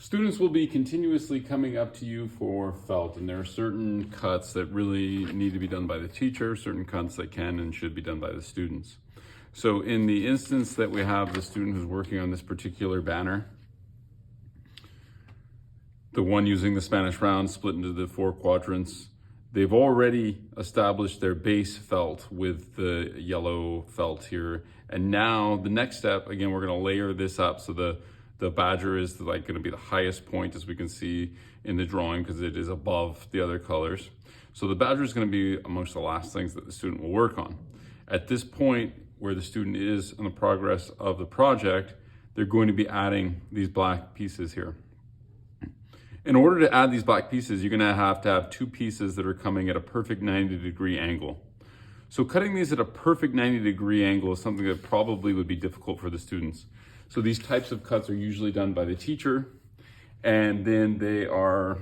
Students will be continuously coming up to you for felt, and there are certain cuts that really need to be done by the teacher, certain cuts that can and should be done by the students. So in the instance that we have the student who's working on this particular banner, the one using the Spanish round split into the 4 quadrants, they've already established their base felt with the yellow felt here. And now the next step, again, we're gonna layer this up. So the badger is like gonna be the highest point, as we can see in the drawing, because it is above the other colors. So the badger is gonna be amongst the last things that the student will work on. At this point where the student is in the progress of the project, they're going to be adding these black pieces here. In order to add these black pieces, you're gonna have to have 2 pieces that are coming at a perfect 90-degree angle. So cutting these at a perfect 90-degree angle is something that probably would be difficult for the students. So these types of cuts are usually done by the teacher, and then they are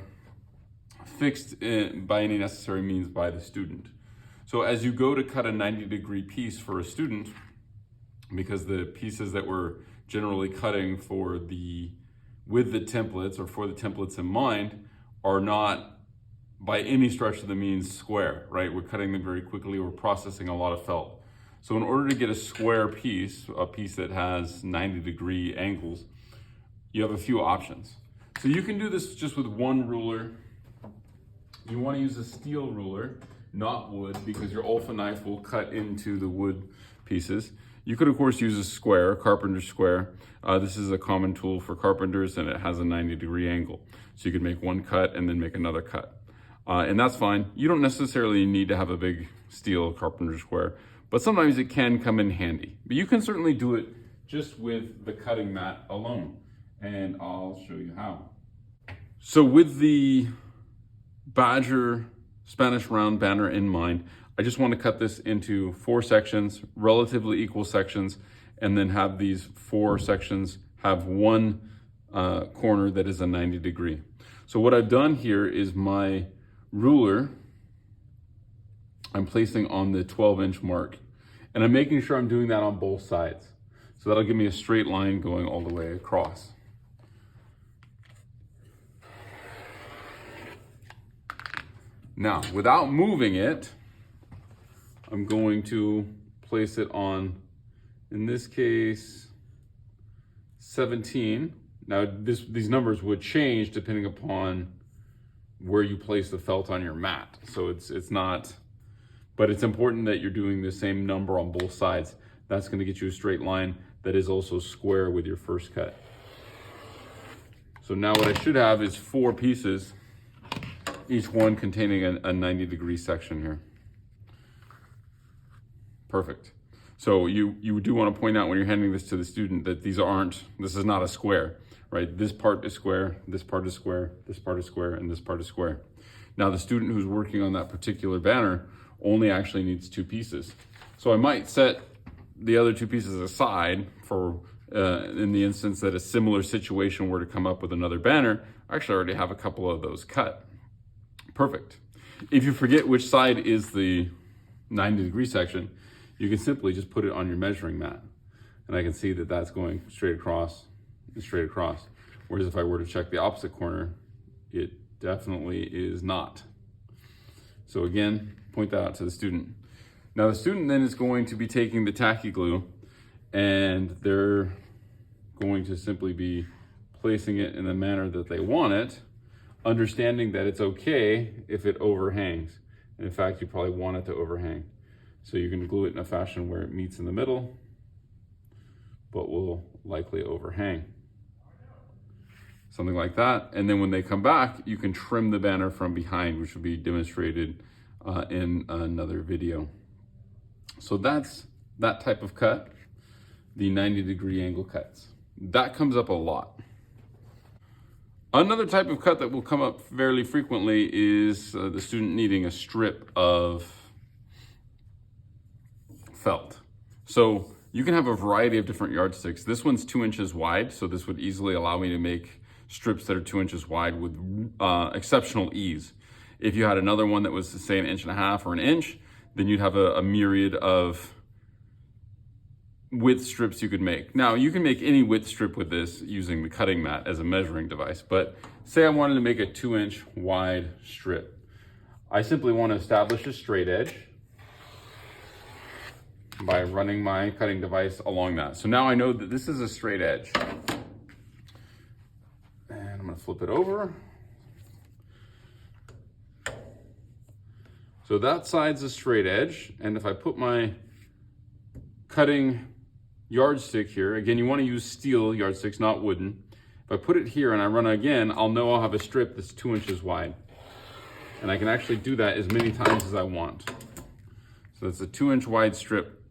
fixed by any necessary means by the student. So as you go to cut a 90-degree piece for a student, because the pieces that we're generally cutting with the templates, or for the templates in mind, are not by any stretch of the means square, right? We're cutting them very quickly, we're processing a lot of felt. So in order to get a square piece, a piece that has 90-degree angles, you have a few options. So you can do this just with one ruler. You want to use a steel ruler, not wood, because your Alpha knife will cut into the wood pieces. You could of course use a square, a carpenter's square. This is a common tool for carpenters, and it has a 90-degree angle. So you could make one cut and then make another cut. And that's fine. You don't necessarily need to have a big steel carpenter's square, but sometimes it can come in handy. But you can certainly do it just with the cutting mat alone, and I'll show you how. So with the badger Spanish round banner in mind, I just want to cut this into 4 sections, relatively equal sections, and then have these 4 sections have one corner that is a 90-degree. So what I've done here is my ruler, I'm placing on the 12-inch mark, and I'm making sure I'm doing that on both sides. So that'll give me a straight line going all the way across. Now, without moving it, I'm going to place it on, in this case, 17. Now, these numbers would change depending upon where you place the felt on your mat. So it's not, but it's important that you're doing the same number on both sides. That's gonna get you a straight line that is also square with your first cut. So now what I should have is 4 pieces, each one containing a 90-degree section here. Perfect. So you do want to point out when you're handing this to the student that this is not a square, right? This part is square, this part is square, this part is square, and this part is square. Now the student who's working on that particular banner only actually needs 2 pieces. So I might set the other 2 pieces aside for in the instance that a similar situation were to come up with another banner. I actually already have a couple of those cut. Perfect. If you forget which side is the 90-degree section, you can simply just put it on your measuring mat. And I can see that that's going straight across and straight across. Whereas if I were to check the opposite corner, it definitely is not. So again, point that out to the student. Now the student then is going to be taking the tacky glue, and they're going to simply be placing it in the manner that they want it, understanding that it's okay if it overhangs. And in fact, you probably want it to overhang. So you can glue it in a fashion where it meets in the middle, but will likely overhang. Something like that. And then when they come back, you can trim the banner from behind, which will be demonstrated in another video. So that's that type of cut, the 90-degree angle cuts. That comes up a lot. Another type of cut that will come up fairly frequently is the student needing a strip of felt. So you can have a variety of different yardsticks. This one's 2 inches wide, so this would easily allow me to make strips that are 2 inches wide with exceptional ease. If you had another one that was, say, 1.5 inches or 1 inch, then you'd have a myriad of width strips you could make. Now, you can make any width strip with this using the cutting mat as a measuring device, but say I wanted to make a 2-inch wide strip. I simply want to establish a straight edge by running my cutting device along that. So now I know that this is a straight edge. And I'm going to flip it over. So that side's a straight edge, and if I put my cutting yardstick here, again, you want to use steel yardsticks, not wooden. If I put it here and I run again, I'll know I'll have a strip that's 2 inches wide. And I can actually do that as many times as I want. So that's a 2-inch wide strip.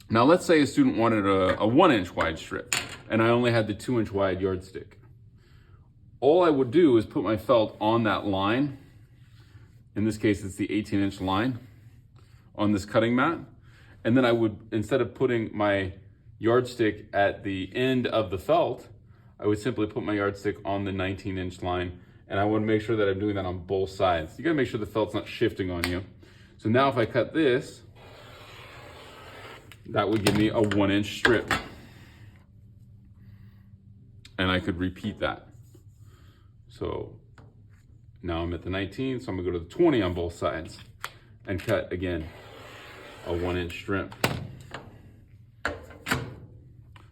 Now let's say a student wanted a 1-inch wide strip, and I only had the 2-inch wide yardstick. All I would do is put my felt on that line. In this case, it's the 18-inch line on this cutting mat. And then I would, instead of putting my yardstick at the end of the felt, I would simply put my yardstick on the 19-inch line. And I want to make sure that I'm doing that on both sides. You gotta make sure the felt's not shifting on you. So now if I cut this, that would give me a 1-inch strip. And I could repeat that. So now I'm at the 19, so I'm gonna go to the 20 on both sides and cut again a 1-inch strip.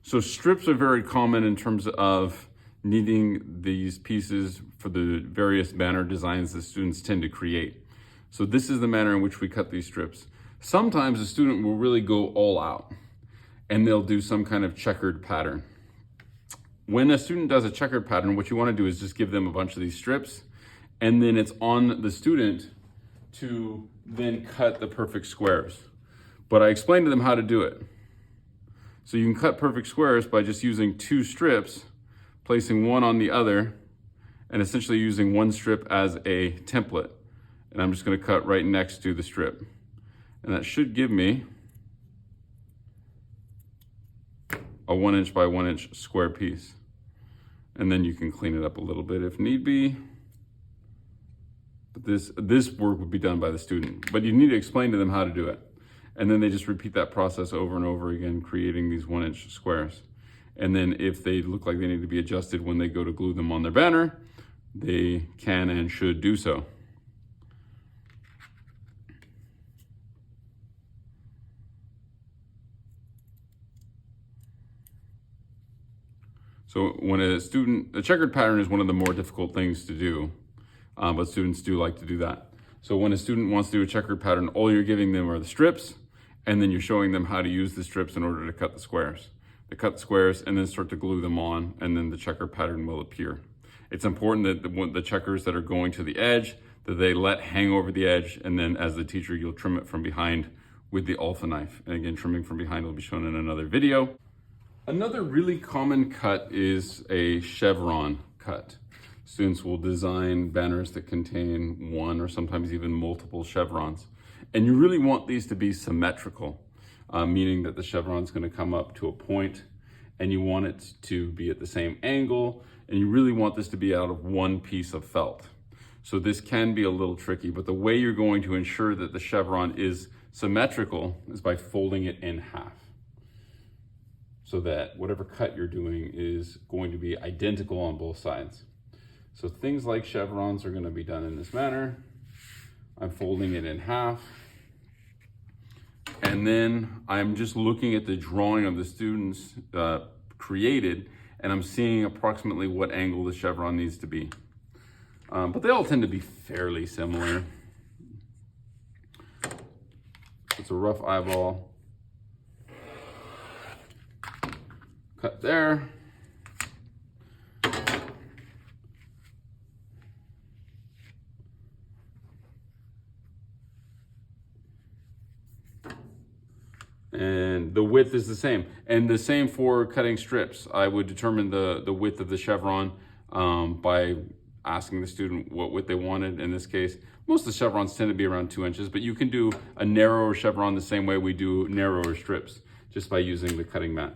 So strips are very common in terms of needing these pieces for the various banner designs that students tend to create. So this is the manner in which we cut these strips. Sometimes a student will really go all out and they'll do some kind of checkered pattern. When a student does a checkered pattern, what you want to do is just give them a bunch of these strips, and then it's on the student to then cut the perfect squares. But I explained to them how to do it. So you can cut perfect squares by just using 2 strips, placing one on the other, and essentially using one strip as a template. And I'm just going to cut right next to the strip. And that should give me a 1-inch by 1-inch square piece. And then you can clean it up a little bit if need be. But this work would be done by the student, but you need to explain to them how to do it. And then they just repeat that process over and over again, creating these 1-inch squares. And then if they look like they need to be adjusted when they go to glue them on their banner, they can and should do so. So when a checkered pattern is one of the more difficult things to do, but students do like to do that. So when a student wants to do a checkered pattern, all you're giving them are the strips, and then you're showing them how to use the strips in order to cut the squares. They cut the squares and then start to glue them on, and then the checker pattern will appear. It's important that the checkers that are going to the edge, that they let hang over the edge, and then as the teacher, you'll trim it from behind with the alpha knife. And again, trimming from behind will be shown in another video. Another really common cut is a chevron cut. Students will design banners that contain one or sometimes even multiple chevrons. And you really want these to be symmetrical, meaning that the chevron's going to come up to a point and you want it to be at the same angle, and you really want this to be out of one piece of felt. So this can be a little tricky, but the way you're going to ensure that the chevron is symmetrical is by folding it in half, so that whatever cut you're doing is going to be identical on both sides. So things like chevrons are going to be done in this manner. I'm folding it in half. And then I'm just looking at the drawing of the students created, and I'm seeing approximately what angle the chevron needs to be. But they all tend to be fairly similar. It's a rough eyeball. Cut there. And the width is the same. And the same for cutting strips. I would determine the width of the chevron by asking the student what width they wanted. In this case, most of the chevrons tend to be around 2 inches, but you can do a narrower chevron the same way we do narrower strips, just by using the cutting mat.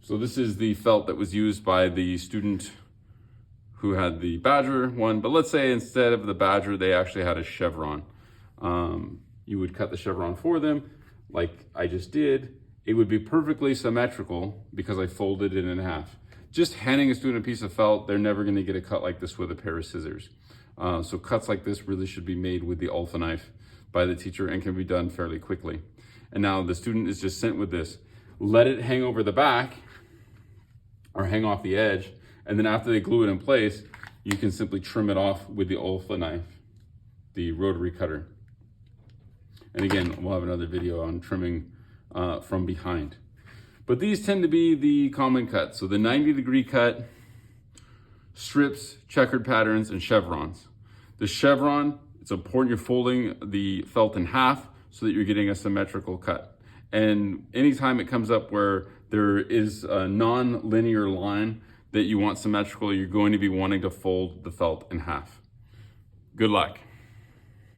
So this is the felt that was used by the student who had the badger one, but let's say instead of the badger, they actually had a chevron. You would cut the chevron for them, like I just did. It would be perfectly symmetrical because I folded it in half. Just handing a student a piece of felt, they're never gonna get a cut like this with a pair of scissors. So cuts like this really should be made with the alpha knife by the teacher and can be done fairly quickly. And now the student is just sent with this. Let it hang over the back or hang off the edge. And then after they glue it in place, you can simply trim it off with the alpha knife, the rotary cutter. And again, we'll have another video on trimming from behind. But these tend to be the common cuts. So the 90-degree cut, strips, checkered patterns, and chevrons. The chevron, it's important you're folding the felt in half so that you're getting a symmetrical cut. And anytime it comes up where there is a non-linear line that you want symmetrical, you're going to be wanting to fold the felt in half. Good luck.